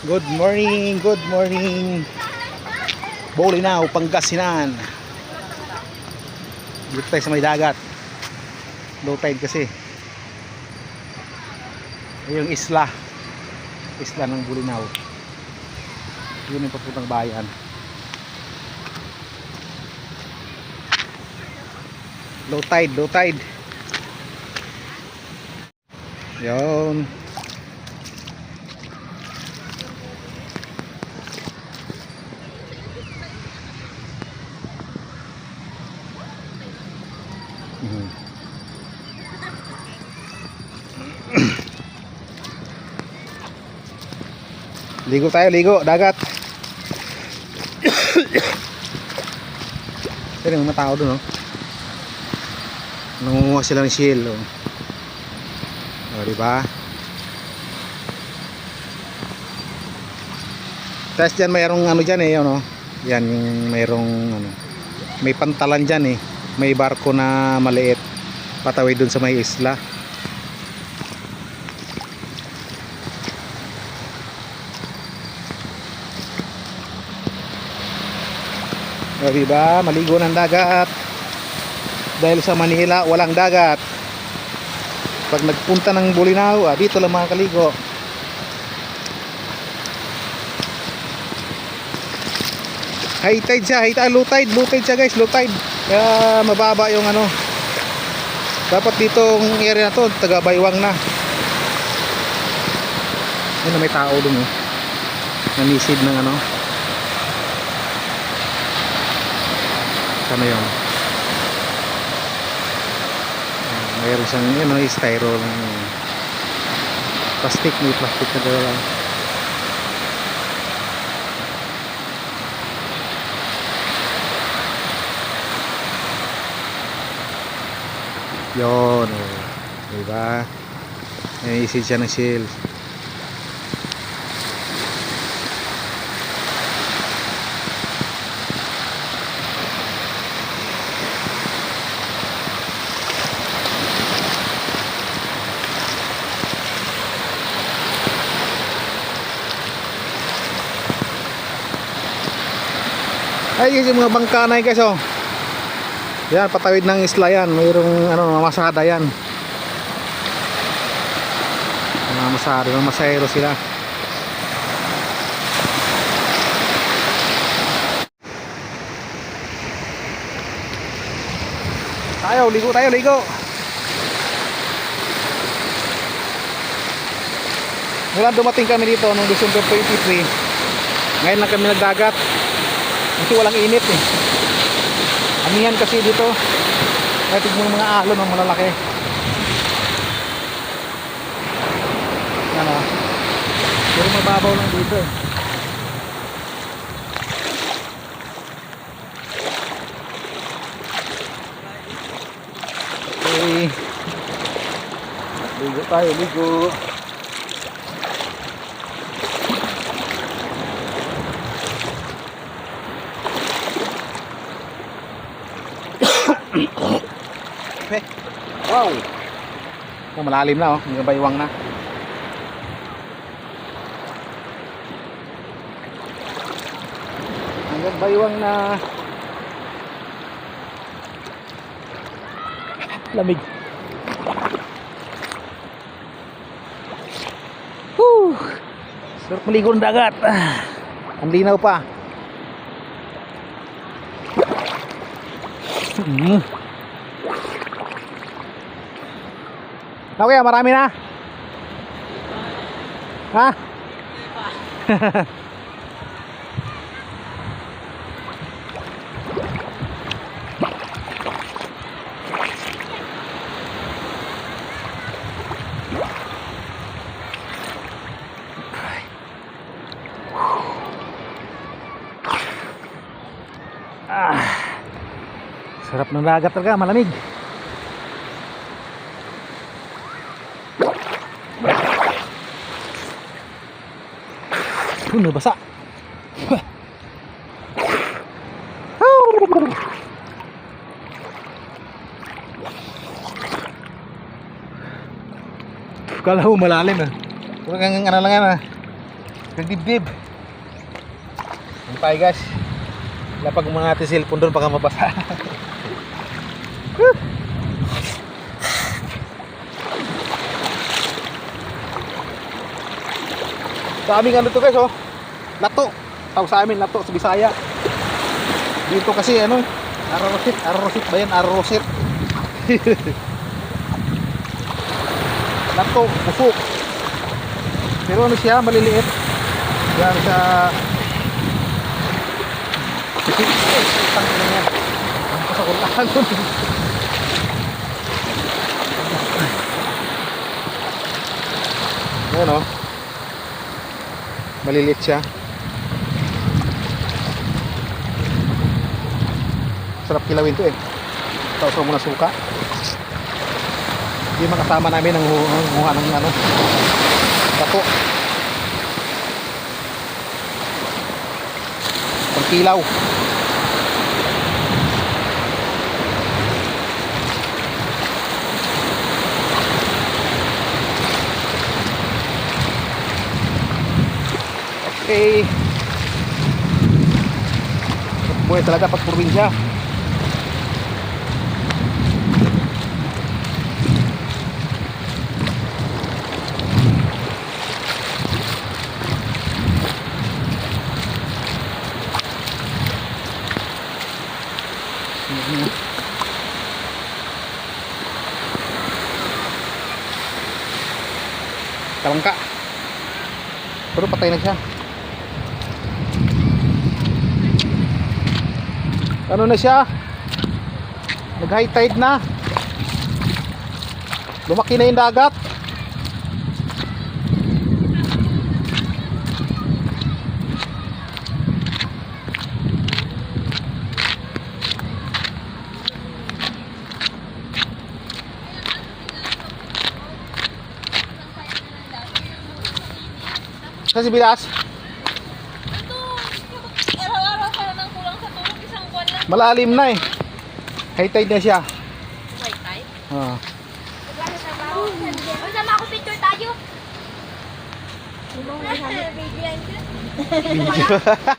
Good morning, good morning. Bolinao, Pangasinan. Dito tayo sa may dagat. Low tide kasi. Yung isla. Isla ng Bolinao. Yun yung papuntang bayan. Low tide, low tide. Yun. Ligo tayo, ligo, dagat. Pero yung mga tao doon, no? Nangunguha sila ng shell, oh. O, diba? Tapos dyan mayroong ano dyan, eh, no? Yan, yung mayroong ano, may pantalan dyan, eh. May barko na maliit patawid dun sa may isla. O, diba? Maligo ng dagat. Dahil sa Manila walang dagat. Pag nagpunta ng Bolinao, dito lang makakaligo. High tide siya, low tide siya guys, low tide. Kaya mababa yung ano. Dapat ditong area na to, taga Baywang na. Ayun, may tao dun, oh. Nanisid ng ano. Sana yun. Mayroon siyang yun, no, styro ng plastic, may plastic na dala lang. Yun, oh. Diba? May isid siya ng shell. Ay guys, yung mga bangka na yun guys, oh. Yan, patawid ng isla yan. Mayroong ano, masada yan. Mga masada, mga masayro sila. Ligo tayo, ligo. Mula dumating kami dito noong December 23. Ngayon lang kami nagdagat. Kasi walang init, eh. Amihan kasi dito. Kaya tignan mga alon ng malalaki. Yan, oh. Pero mababaw lang dito, eh. Okay. Ligo tayo, ligo. Okay. Wow. Oh, malalim na, oh. May baywang na. Hanggang baywang na. Lamig. Woo. Sarap maligo ng dagat. Ang linaw pa. Okay, marami na. Ha? Sarap ng dagat talaga, malamig. Nabasa. Kala mo malalim, ah. Puro kang ano lang yan, ah. Nagdibdib. Ano tayo guys? Lapag mo natin cellphone doon baka mabasa. Sa aming ano to guys oh. Lato. Tawag sa amin lato sa Bisaya. Dito kasi ano, ararosit ba yan? Ararosit. Lato, busok. Pero ano siya, maliliit. Yan sa tang ina niya. Ang pasakulahan doon. Ayan o. Maliliit siya. Sarap kilawin to eh. Tausaw mo na suka. Hindi makasama namin ang muha ng ano. Dapo. Pagkilaw. Okay. Buhay talaga pag probinsya. Talangka. Pero patay na siya. Ano na siya? Nag high tide na. Lumaki na yung dagat. Sa Sibilas? Araw-araw ka nang kulang sa tulog, isang buwan lang. Malalim na eh. High tide na siya. High tide? Ah. O, sama ako picture tayo. Video yan.